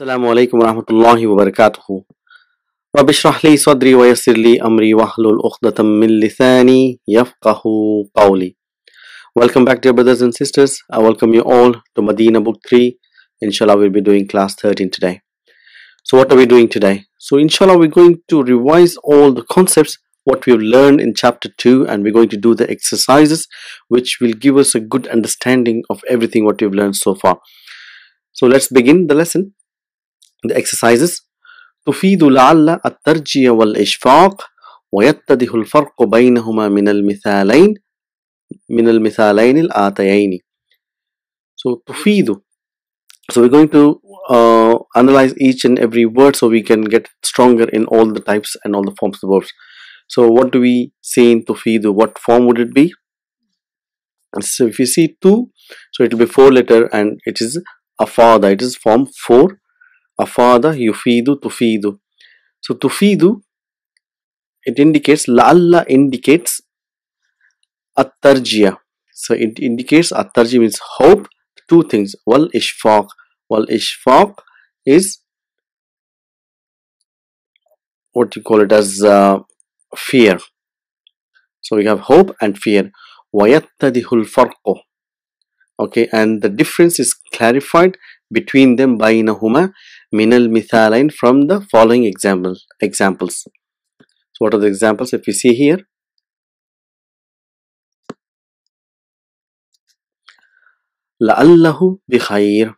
Assalamu alaikum warahmatullahi wabarakatuh. رب اشرح لي صدري ويسر لي أمري واحلل عقدة من لساني يفقه قولي. Welcome back, dear brothers and sisters. I welcome you all to Medina Book 3. Inshallah, we'll be doing class 13 today. So what are we doing today? So inshallah, we're going to revise all the concepts what we've learned in chapter 2, and we're going to do the exercises which will give us a good understanding of everything what we've learned so far. So let's begin the lesson. The exercises. تفيد لعل الترجية والإشفاق ويتضح الفرق بينهما من المثالين الآتيين. So تفيد. So we're going to analyze each and every word so we can get stronger in all the types and all the forms of the verbs. So what do we say in تفيد? What form would it be? So if you see two, so it will be 4-letter and it is afada. It is form 4. Afada, yufidu, tufidu. So tufidu, it indicates, la'alla indicates at-tarjiyah. So it indicates at-tarjiyah means hope. Two things. Wal ishfaq. Wal ishfaq is what you call it as fear. So we have hope and fear. Wayattadihul farqu. Okay, and the difference is clarified between them bainahuma minal mithalain, from the following examples. So what are the examples? If you see here, la'allahu bi khair.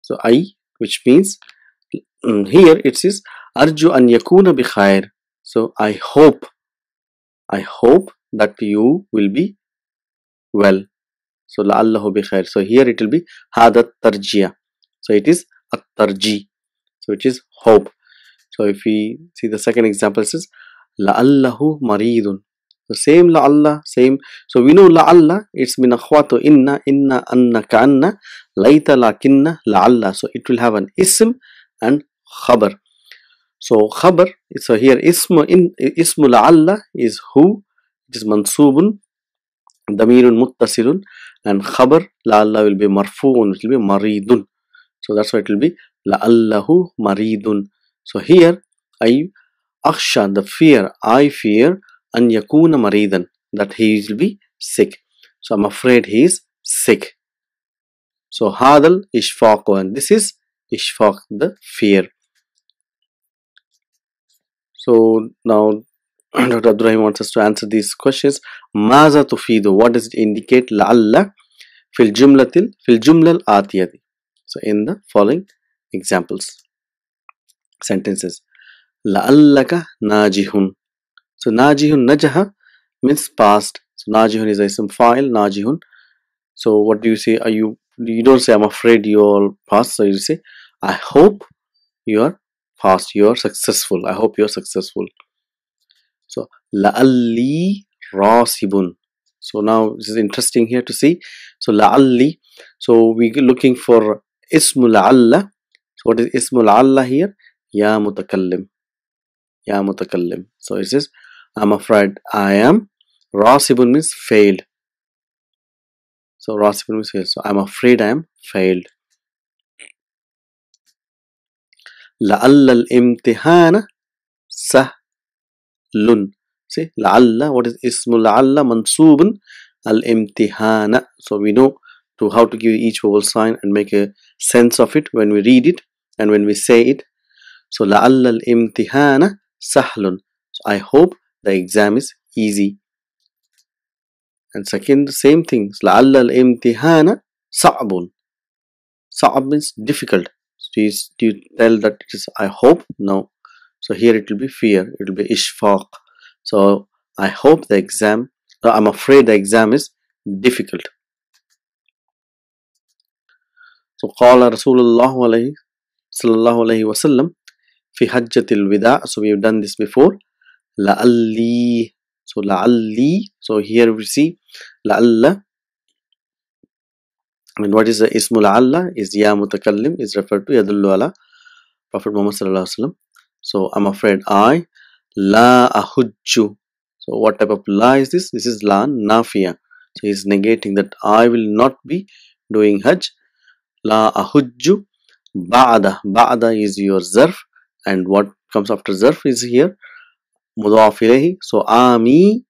So I, which means here it says arju an yakuna bi khair. So I hope that you will be well. So la'allahu bi khair. So here it will be hada tarjiyah. So it is at-tarji. So it is hope. So if we see the second example, it says la'allahu maridun. So same la'alla, same. So we know la'alla, it's min akhwatu inna, anna, ka'anna, layta, lakinna, la'alla. So it will have an ism and khabar. So khabar, so here ismu la'alla is who, it is mansubun, damirun muttasilun, and khabar la'alla will be marfu'un, it will be maridun. So that's why it will be la'allahu maridun. So here I akhsha, the fear, I fear an yakuna maridan, that he will be sick. So I'm afraid he is sick. So hadal ishfaq, and this is ishfaq, the fear. So now Dr. Abdurrahim wants us to answer these questions. Maza tufidu, what does it indicate? La'alla fil jumla al-atiyati. So in the following examples, sentences. La'allaka najihun. So najihun, najaha means past. So najihun is a ism fa'il, najihun. So what do you say? You don't say I'm afraid you're past. So you say I hope you are past, you are successful. I hope you are successful. So la'alli rasibun. So now this is interesting here to see. So la'alli. So we're looking for ismu la'alla. So what is ismu la'alla here? Ya mutakallim. Ya mutakallim. So it says I'm afraid I am. Rasibun means failed. So rasibun means failed. So I'm afraid I am failed. La'alla al-imtihana sahlun. See, la'alla, what is ismu la'alla? Mansubun al-imtihana. So we know how to give each vowel sign and make a sense of it when we read it and when we say it. So la'alla al-imtihana sahlun. So I hope the exam is easy. And second, same thing. لَعَلَّ الْإِمْتِحَانَ صَعْبٌ. صعب means difficult. So do you tell that it is I hope? No. So here it will be fear. It will be ishfaq. So I hope the exam, I'm afraid the exam is difficult. So قال رسول الله صلى الله عليه وسلم في حجة الوداع. So we have done this before. لَعَلِّي. So la'alli, so here we see la'alla, and what is the ismu la'alla is ya mutakallim, is referred to yadullu ala Prophet Muhammad sallallahu alaihi wasallam. So I'm afraid I la ahujju. So what type of la is this? This is la nafiya. So he's negating that I will not be doing hajj. La ahujju Ba'da is your zarf, and what comes after zarf is here mudaf ilayhi. So ami,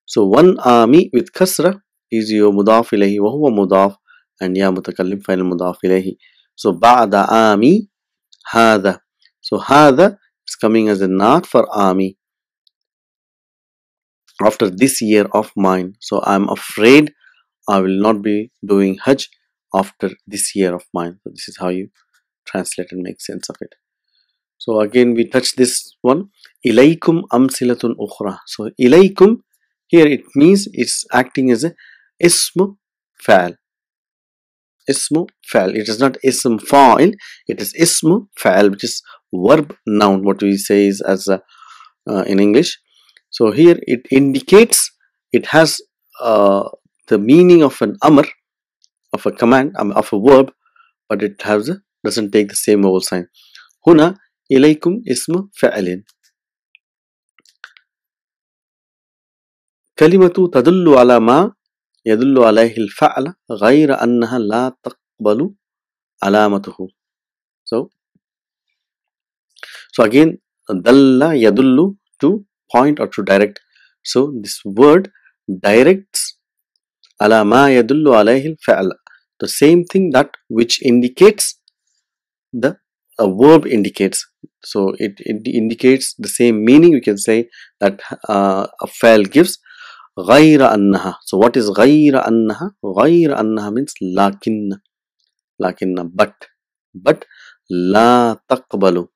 so one ami with kasra is your mudaf ilayhi wa huwa mudaf, and ya mutakallim final mudaf ilayhi. So ba'da ami hada. So hada is coming as a naat for ami, after this year of mine. So I'm afraid I will not be doing Hajj after this year of mine. So this is how you translate and make sense of it. So again we touch this one. Ilaykum amsilatun ukhra. So ilaykum here it means it's acting as a ism fa'al. Ism fa'al. It is not ism fa'il. It is ism fa'al, which is verb noun. What we say is as a, in English. So here it indicates, it has the meaning of an amr, of a command, of a verb, but it has doesn't take the same vowel sign. Huna ilaykum ismu fa'alin. Kalimatu tadullu ala ma yadullu alayhi al-fa'la ghayra annaha la taqbalu alamatuhu. So again, dalla yadullu, to point or to direct. So this word directs ala ma yadullu alayhi al-fa'la, the same thing that which indicates the verb indicates. So it indicates the same meaning. You can say that a fa'al gives ghayra annaha. So what is ghayra annaha? Ghayra annaha means lakinna, but la taqbalu,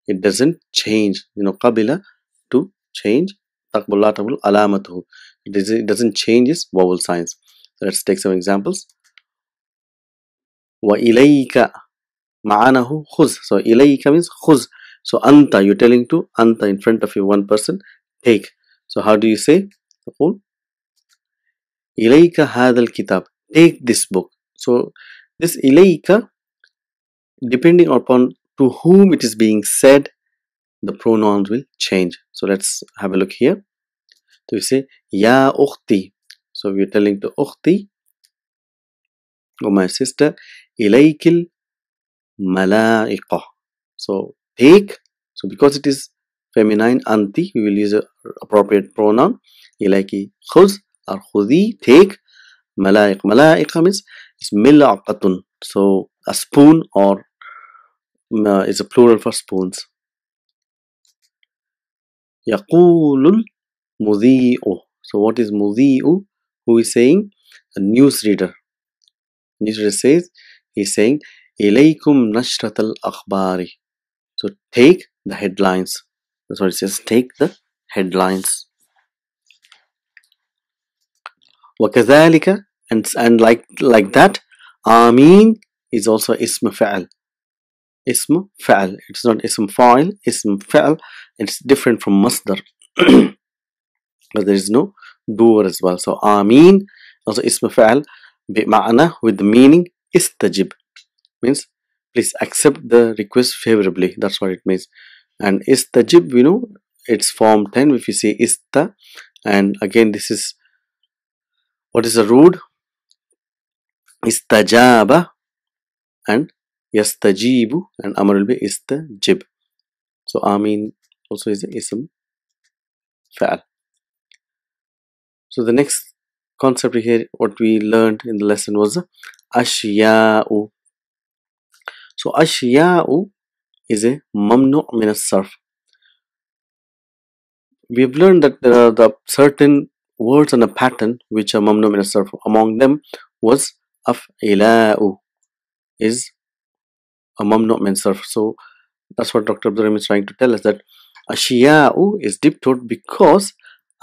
it doesn't change. Qabila, to change, taqbalu la taqbalu alamatuhu, it doesn't change its vowel signs. So let's take some examples. Wa ilayka ma'anahu khuz. So ilayka means khuz. So anta, you're telling to anta, in front of you, one person, take. So how do you say? Ilayka hadal kitab, take this book. So this ilayka, depending upon to whom it is being said, the pronouns will change. So let's have a look here. So we say ya ukhti. So we're telling to ukhti, or my sister, ilaykil malaiqa. So take. So because it is feminine anti, we will use a appropriate pronoun. Ilayki khuz or khudi, take. Malaiqa means it's mil'aqatun. So a spoon, or is a plural for spoons. Yaqulul mudhi'u. So what is mudhi'u? Who is saying? A newsreader. Newsreader says, he's saying ilaykum nashratal akhbari. So take the headlines. That's what it says, take the headlines. وكذلك, and like that, Amin is also ism fa'al. Ism fa'al. It's not ism fa'il, ism fa'al. It's different from masdar. But there is no doer as well. So Amin also ism fa'al bi'ma'na, with the meaning istajib, means please accept the request favorably. That's what it means. And istajib, it's form 10 if you say ista, and again this is, what is the root? Istajaba and yastajibu, and amr will be istajib. So Amin also is a ism fa'al. So the next concept here, what we learned in the lesson was ashya'u. So ashya'u is a mamnu' min as-sarf. We have learned that there are the certain words on a pattern which are mamnu' min as-sarf. Among them was af'ila'u, is a mamnu' min as-sarf. So that's what Dr. Abdul Rahim is trying to tell us, that ashya'u is diptoed because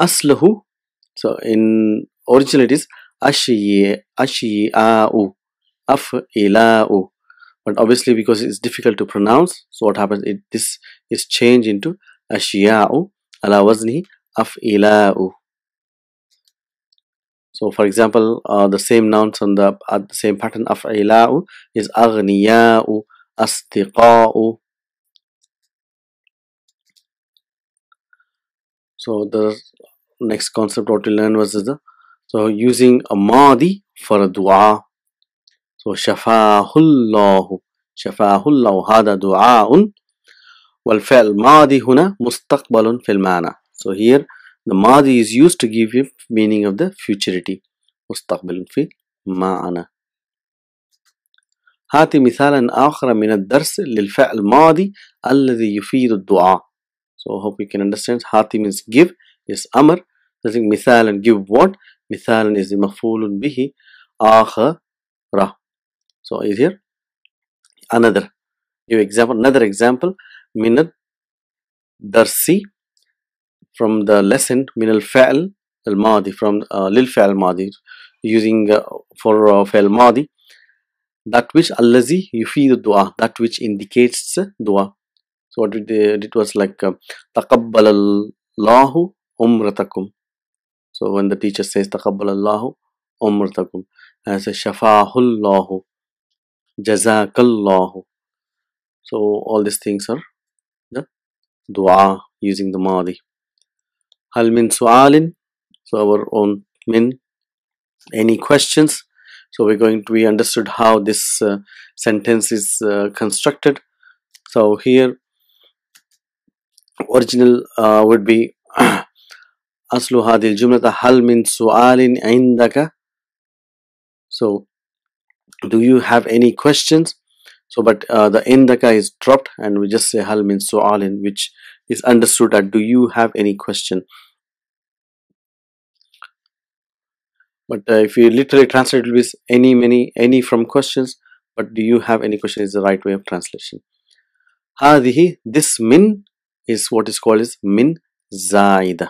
aslahu, so in original it is ashya'u, af'ila'u. But obviously because it's difficult to pronounce, so what happens, this is changed into ashya'u ala wazni af'ila'u. So for example, the same nouns on the same pattern, af'ila'u, is aghniya'u, astiqa'u. So the next concept what we learned was so using a madi for a dua. So shafahullahu, شفاه الله هذا دعاء والفعل ماضي هنا مستقبل في المعنى. So here the ماضي is used to give you meaning of the futurity. مستقبل في المعنى. هاتي مثالا آخر من الدرس للفعل الماضي الذي يفيد الدعاء. So I hope you can understand. هاتي means give is أمر. مثالا give what? مثالا is مفعول به آخر. So is here another give example, another example من الدرس from the lesson من الفعل الماضي from للفعل الماضي using for فعل الماضي that which الذي يفيد الدعاء, that which indicates دعاء. So what it was like تقبل الله عمرتكم. So when the teacher says تقبل الله عمرتكم, as شفاه الله, جزاك الله. So all these things are the dua using the madi. هل من سؤال? So our own min. Any questions? So we understood how this sentence is constructed. So here original would be أصل هذه الجملة هل من سؤال عندك? So do you have any questions? So but the indaka is dropped and we just say hal min su'alin, which is understood that do you have any question. But if you literally translate it with any from questions, but do you have any question is the right way of translation. هذه, this min is what is called as min zaida.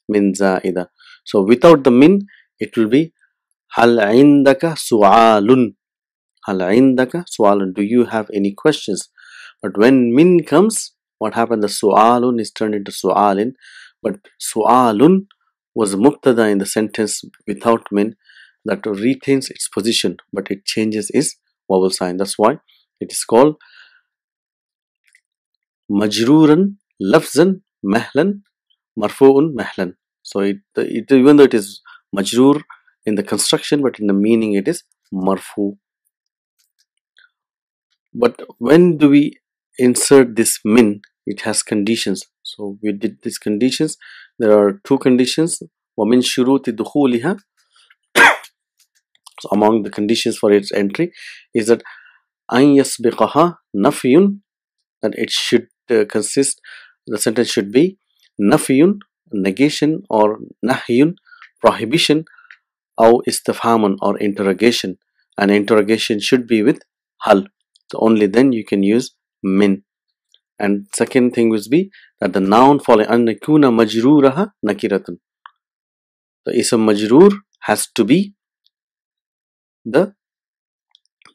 Min zaida. So without the min it will be hal indaka su'alun. Hal indaka su'alun. Do you have any questions? But when min comes, what happened? The su'alun is turned into su'alin. But su'alun was mubtada in the sentence without min, that retains its position, but it changes its vowel sign. That's why it is called majruran lafzan mahlan marfu'un mahlan. So it even though it is majrur in the construction, but in the meaning it is marfu. But when do we insert this min? It has conditions. So we did these conditions. There are two conditions. وَمِن شُرُوطِ دُخُولِهَا. So among the conditions for its entry is that أَن يَسْبِقَهَا نَفْيٌ, that it should consist, the sentence should be نَفْيٌ, negation, or نَحْيٌ, prohibition, أو istifhamun, or interrogation. And interrogation should be with hal. So only then you can use min. And second thing would be that the noun following an yakuna majruraha nakiratun. The ism majrur has to be the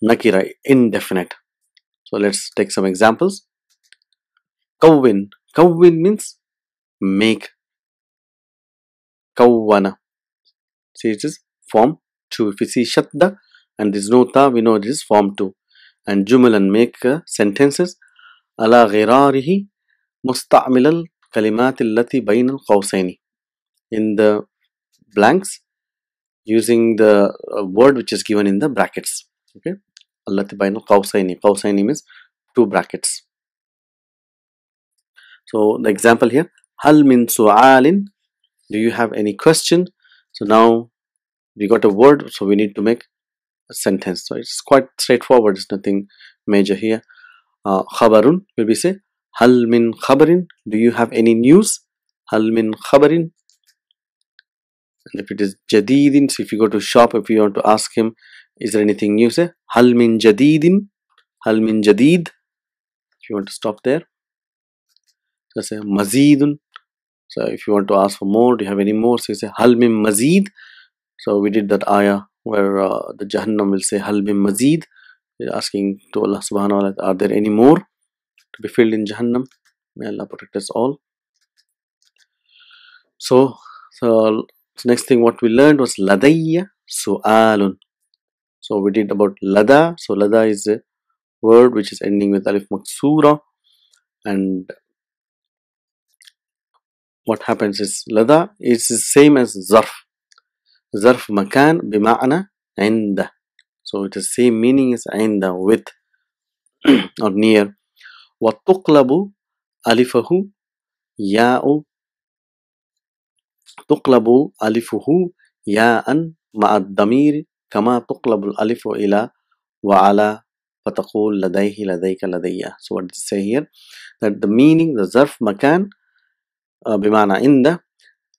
nakira, indefinite. So let's take some examples. Kawwin. Kawwin means make. Kawwana. See, it is form 2. If you see shadda and there is no ta, we know it is form 2. And jumalan, make sentences. على غراره مستعمل الكلمات التي بين القوسين, in the blanks using the word which is given in the brackets. Okay, التي بين القوسين. قوسين means 2 brackets. So the example here, هل من سؤال, do you have any question? So now we got a word, so we need to make a sentence. So it's quite straightforward, it's nothing major here. Khabarun will be say hal min khabarin, do you have any news? Hal min khabarin. And if it is jadidin, so if you go to shop, if you want to ask him is there anything new, say hal min jadidin, hal min jadid. If you want to stop there, so say mazidun. So if you want to ask for more, do you have any more, so you say hal min mazid. So we did that ayah where the Jahannam will say hal min mazid, asking to Allah subhanahu wa ta'ala, are there any more to be filled in Jahannam? May Allah protect us all. So next thing what we learned was ladayya su'alun. So we did about lada. So lada is a word which is ending with alif maksura, and what happens is lada is the same as zarf. Zarf makan bima'na inda. So it is same meaning as inda, with. or near. وتقلب ألفه ياء تقلب ألفه ياء مع الضمير كما تقلب الألف إلى وعلى فتقول لديه لديك لدي. So what does it say here? That the meaning, the zarf makan بمعنى عند,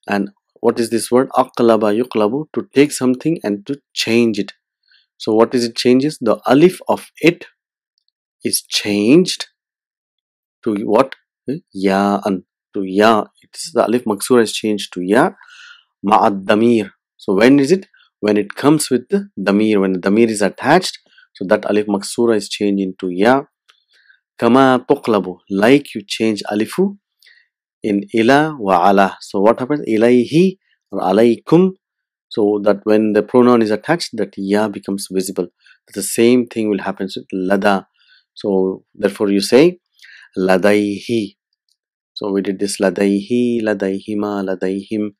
and what is this word? أقلب يقلب, to take something and to change it. So what is it changes? The alif of it is changed to what? Ya'an, to ya. It's the alif maksura is changed to ya ma'ad damir. So when is it? When it comes with the damir, when the damir is attached, so that alif maksura is changed into ya. Kama tuqlabu, like you change alifu in ila wa ala. So what happens? Ilayhi or alaykum. So that when the pronoun is attached, that ya becomes visible. The same thing will happen with lada. So therefore you say ladayhi. So we did this ladayhi, ladayhima, ladayhim.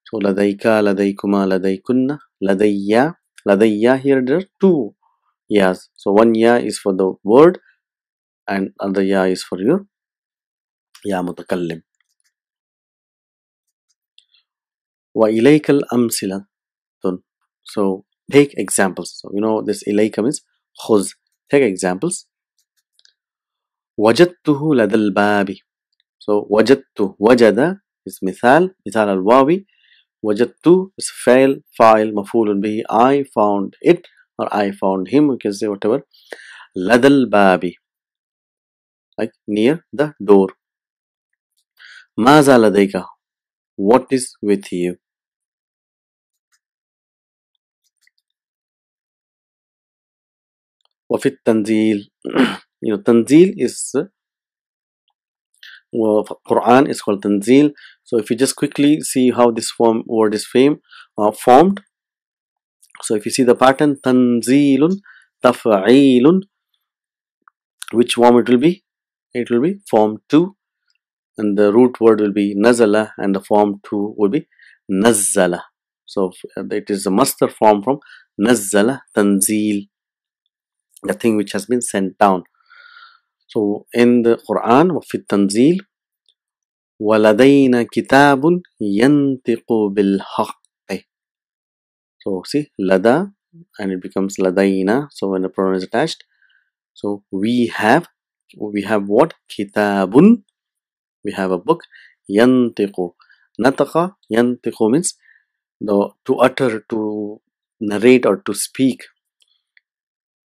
So ladayka, ladaykuma, ladaykunna, ladayya. Ladayya, here there are two yas. So one ya is for the word and other ya is for your ya mutakallim. Wa ilaykal amsilatun. So take examples. So you know this ilayka means khuz. Take examples. وجدته لدى الباب. So وجدت, وجد is مثال الواوي. وجدت is فاعل مفعول به. I found it or I found him, we can say whatever. لدى الباب, like near the door. ماذا لديك, what is with you. وفي التنزيل you know tanzil is Quran is called tanzil. So if you just quickly see how this word is formed. So if you see the pattern, tanzilun, taf'ilun, which form it will be? It will be form 2, and the root word will be nazala, and the form 2 will be nazzala. So it is a master form from nazzala, tanzil, the thing which has been sent down. So in the Quran, وفي التنزيل وَلَدَيْنَا كِتَابٌ يَنْطِقُ بِالْحَقِّ. So see, lada, and it becomes ladaina. So when the pronoun is attached, so we have what? Kitabun, we have a book. Yantiqu, nataqa, yantiqu means to utter, to narrate, or to speak.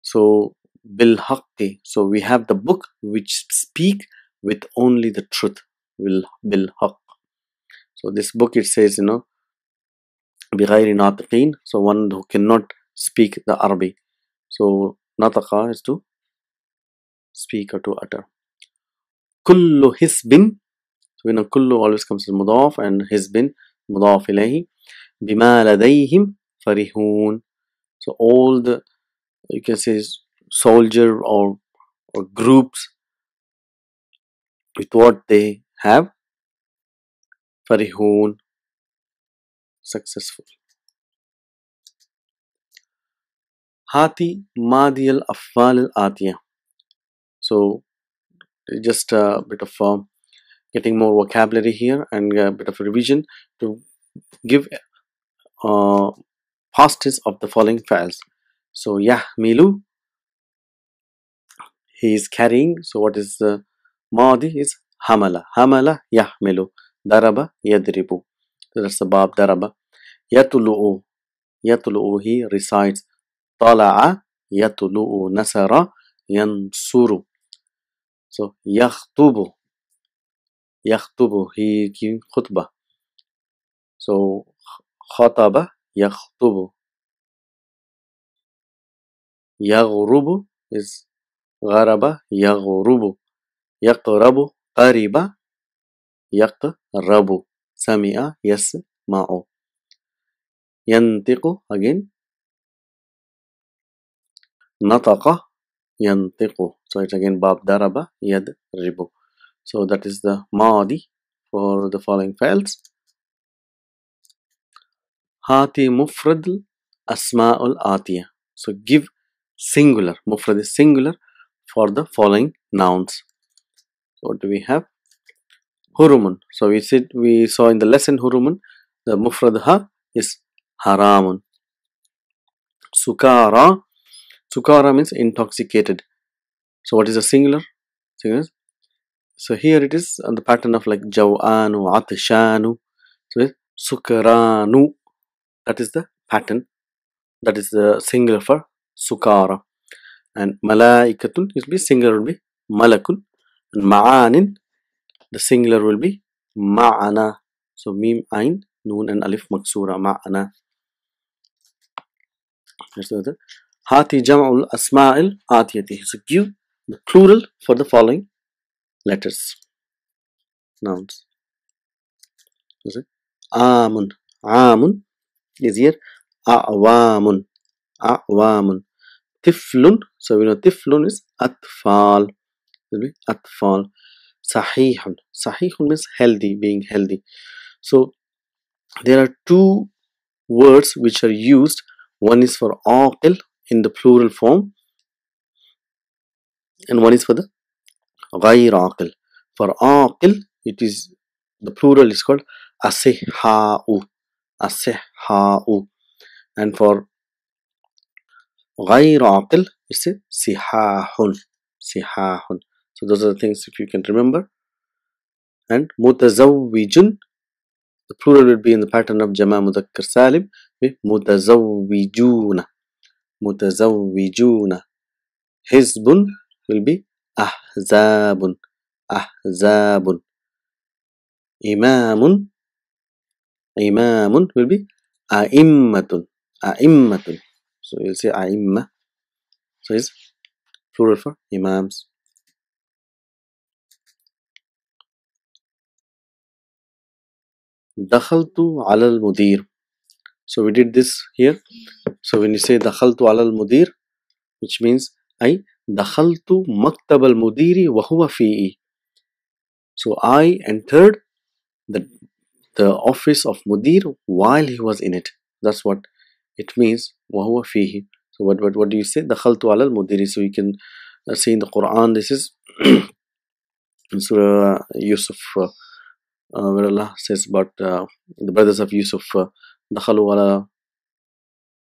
So bil haqqi, so we have the book which speak with only the truth. Bil haqq. So this book, it says, بغير ناطقين, so one who cannot speak the Arabic. So nataqa is to speak or to utter. Kullu hisbin, so we know kullu always comes as mudaf, and hisbin mudaf ilayhi. Bima ladayhim farihun, so all the, you can say, soldier or groups with what they have, farihun, successful. Hati madi al afal al atiya. So just a bit of getting more vocabulary here and a bit of revision to give past tense of the following files. So yahmilu, he is carrying. So what is the madi is hamala. Hamala yahmilu. Daraba yadribu. So that's the bab daraba. Yatulu'u. Yatulu'u, he recites. Tala'a yatulu'u. Nasara yansuru. So yakhtubu. Yakhtubu, he giving khutbah. So khataba yakhtubu. Yaghrubu is gharaba yaghrubu. Yaqrabu qariba yaqrabu. Sami'a yasma'u. Yantiqu, again nataqa yantiqu. So it's again bab daraba yadribu. So that is the madi for the following files. Hati mufrad asma'ul atiya. So give singular, mufrad is singular, for the following nouns. So what do we have? Hurumun. So we saw in the lesson hurumun, the mufrad ha is haramun. Sukara. Sukara means intoxicated. So what is the singular? Singular. So here it is on the pattern of like jawanu, atishanu. So it's sukaranu. That is the pattern. That is the singular for sukara. And malaikatun will be singular will be malakun. And ma'anin, the singular will be ma'ana. So mim, ain, noon and alif maksura, ma'ana. That's the other. Hati jam'ul asma'il atiyati. So give the plural for the following letters. Nouns. Amun. Amun is here. A'wamun. A'wamun. Tiflun. So we know tiflun is atfal. Atfal. Sahihun. Sahihun means healthy, being healthy. So there are two words which are used. One is for aqil in the plural form, and one is for the ghayr aqil. For aqil, it is the plural is called asihha'u. Asihha'u. And for ghayr aqil, it's a sihahun. Sihahun. So those are the things if you can remember. And mutazawwijun, the plural will be in the pattern of jama mudhakkar salim with mutazawwijuna. Mutazawwijuna. Hizbun will be ahzabun. Ahzabun. Imamun. Imamun will be a'immatun. A'immatun. So you'll say a'imma. So it's plural for imams. Dakhaltu ala al-mudir. So we did this here. So when you say dakhaltu ala al-mudir, which means I dakhaltu maktab al-mudiri wa huwa fi'i. So I entered the office of mudir while he was in it. That's what it means. Wa huwa fihi. So what do you say? Dakhaltu ala al-mudiri. So you can see in the Quran. This is in Surah Yusuf, where Allah says about the brothers of Yusuf. Dakhalu ala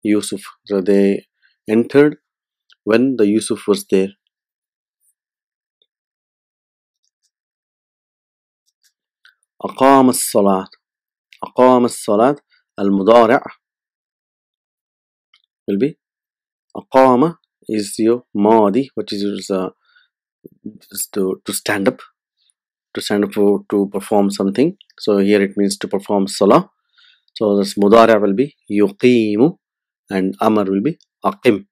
Yusuf. So they entered when the Yusuf was there. أقام الصلاة. أقام الصلاة. المضارع will be أقام is your ماضي, which is to stand up. To stand up to perform something. So here it means to perform salah. So this mudari will be yuqimu and amar will be aqim.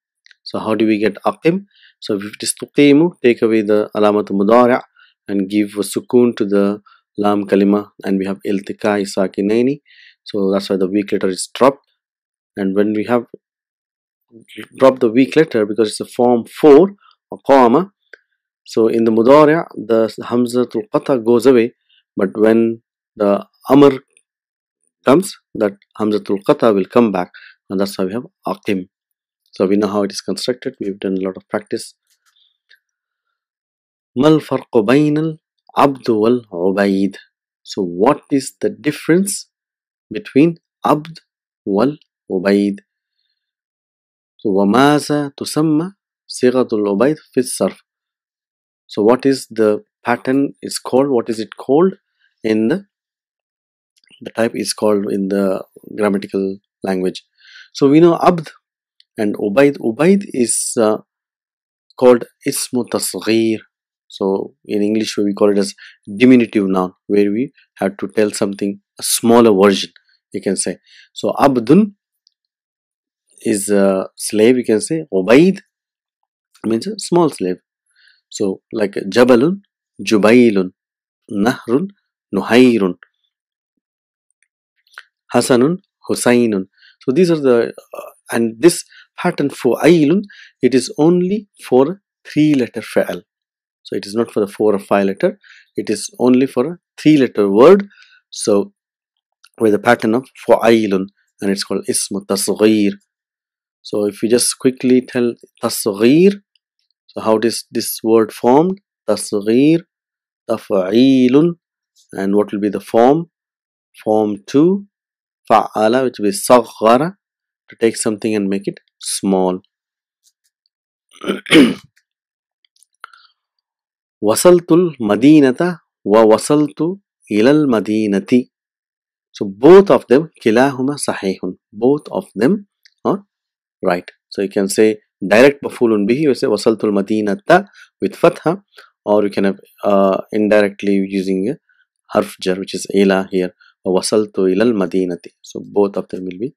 So how do we get aqim? So if it is tuqimu, take away the alamat mudari and give a sukun to the lam kalima, and we have iltiqai sakinaini. So that's why the weak letter is dropped. And when we have dropped the weak letter because it's a form 4 aqama, so in the mudari the hamzatul qata goes away, but when the amr comes, that hamzatul qata will come back, and that's why we have aqim. So we know how it is constructed. We've done a lot of practice. Mal farqu baynal abd wal ubayd. So what is the difference between abd wal ubayd? So wamaza tusamma sighatul ubayd fi sarf. So what is the pattern is called? What is it called in the type is called in the grammatical language? So we know abd and ubayd. Ubayd is called ismu tasghir. So in English we call it as diminutive noun, where we have to tell something a smaller version, you can say. So abdun is a slave, you can say. Ubayd means a small slave. So like jabalun, jubailun, nahrun, nuhairun, hasanun, husainun. So these are the and this pattern for ailun, it is only for 3-letter fa'al. So it is not for the 4 or 5 letter. It is only for a 3-letter word. So with the pattern of fa'ilun, and it's called ismu tasghir. So if you just quickly tell tasghir, So how is this word formed? Tasghir, taf'ilun, and what will be the form? Form 2, fa'ala, which will be saghara, to take something and make it small. Wasaltul madinata wa wasaltu ilal madinati. So both of them, kilahuma sahihun. Both of them are right. So you can say direct mafulun bihi, you say wasaltul madinata with fatha, or you can have indirectly using a harf jar, which is ila here, wasaltu ilal madinati. So both of them will be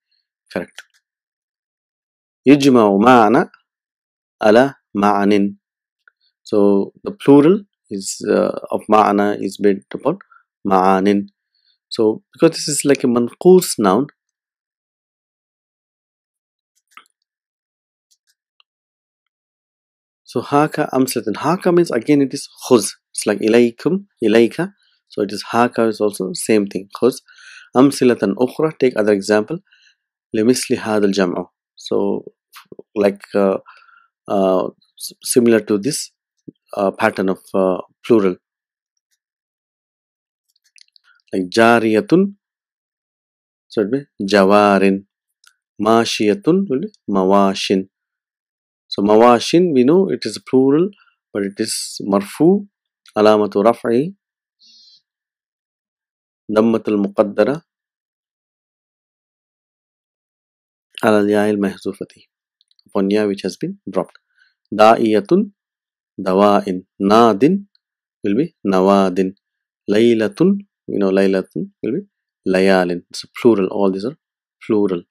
correct. Yujma'u ma'ana ala ma'anin. So the plural is of ma'ana is built upon ma'anin. So because this is like a manqus noun, so haka amslatan. Haka means again it is khuz. It's like ilaykum, ilayka. So it is haka is also same thing. Khuz. Amsilatan ukhra. Take other example. Limisli hadal jam'u. So like similar to this pattern of plural. Like jariyatun. So it will be jawarin. Mashiyatun will be mawashin. So mawashin, we know it is plural, but it is marfu. Alamatu raf'i. Dammatul muqaddara. Ala ya'il mahzufati. Upon ya which has been dropped. Da'iyatun. Dawa'in. Nadin will be nawadin. Laylatun. We know laylatun will be layalin. It's a plural. All these are plural.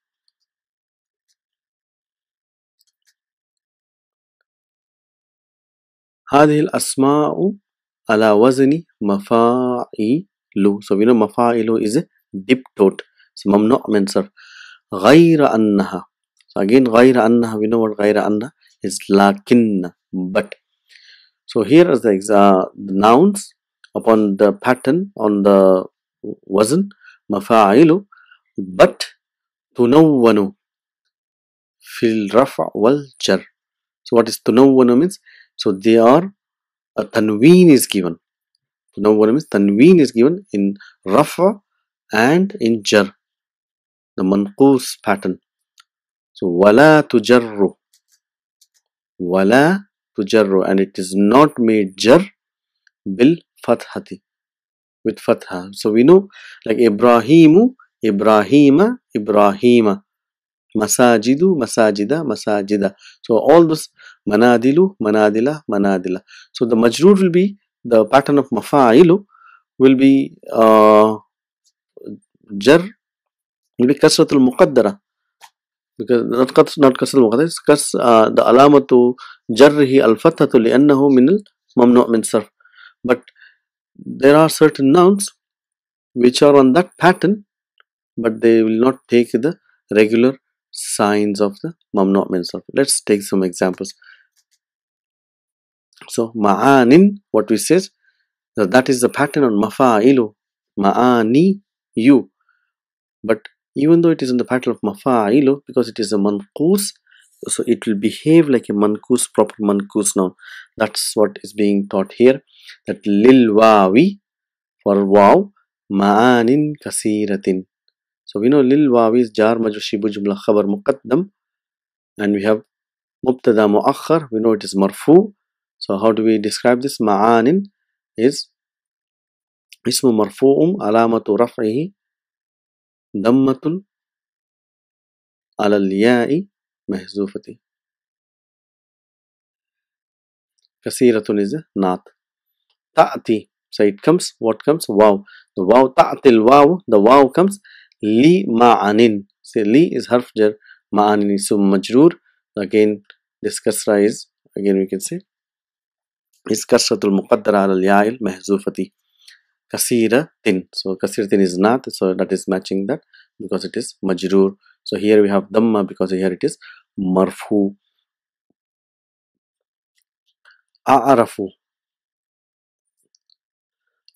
هذه الأسماء على وزن مفاعيل. So we know مفاعيل is a dip dot. So ممنوع من صرف. غير أنها. So again غير أنها, we know what غير أنها is لكن, but. So here is the nouns upon the pattern on the wazn مفاعيل, but تنون في الرفع والجر. So what is تنون means? So they are a tanween is given. Tanween means tanween is given in rafa and in jar, the manqus pattern. So wala tujarru, wala tujarru, and it is not made jar bil fathati, with fatha. So we know like Ibrahimu, Ibrahima, Ibrahima, masajidu, masajida, masajida. So all those manadilu, manadila, manadila. So the majroor will be the pattern of mafa'ilu will be jar will be kasratul muqaddara, because not kasratul muqaddara, it's the alamatu jarrihi al fathatu li'annahu min al mamnu' min sarf. But there are certain nouns which are on that pattern, but they will not take the regular signs of the mamnu' min sarf. Let's take some examples. So ma'anin, what we says, that is the pattern on mafa'ilu, ma'ani, you. But even though it is in the pattern of mafa'ilu, because it is a manqus, so it will behave like a manqus, proper manqus noun. That's what is being taught here. That lil wawi, for waw, ma'anin kasiratin. So we know lil wawi is jar majrur shibu jumla khabar muqaddam, and we have mubtada muakhar. We know it is marfu. So how do we describe this? Ma'anin is ismu marfu'um alamatu raf'ihi dammatun ala al-ya'i mahzufati. Kasiratun is a naat. Ta'ati. So it comes, what comes? Wow. The wow, ta'atil wow, the wow comes li ma'anin. Say li is harf jar, ma'anin is majroor. Again, this kasra is, again we can say, is kasratul muqaddara ala al-ya'il mahzufati. Kasiratin. So kasiratin is not, so that is matching that because it is majroor. So here we have dhamma because here it is marfu. A'arafu.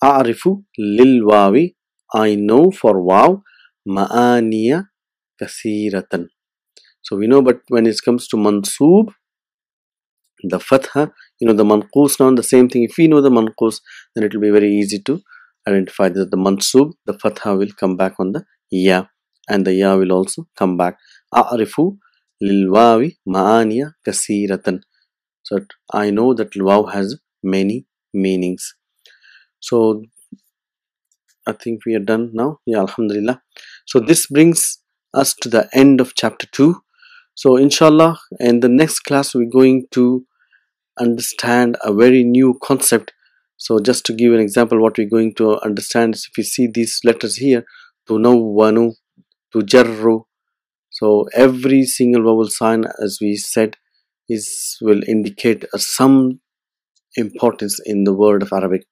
A'arifu lil wawi. I know for waw ma'aniya kasiratan. So we know, but when it comes to mansoob, the fatha, the manqus. Now the same thing, if we know the manqus, then it will be very easy to identify that the mansub, the fatha will come back on the ya, and the ya will also come back. A'rifu lil wawi ma'aniya kasiratan. So I know that waw has many meanings. So I think we are done now. Yeah, alhamdulillah. So this brings us to the end of chapter 2. So inshallah, in the next class we're going to understand a very new concept. So just to give an example, what we're going to understand is, if you see these letters here, tunawwanu, tujarru, so every single vowel sign, as we said, will indicate some importance in the word of Arabic.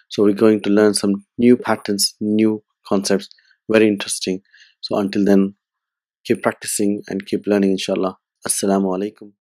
So we're going to learn some new patterns, new concepts, very interesting. So until then, keep practicing and keep learning, inshallah. Assalamu alaikum.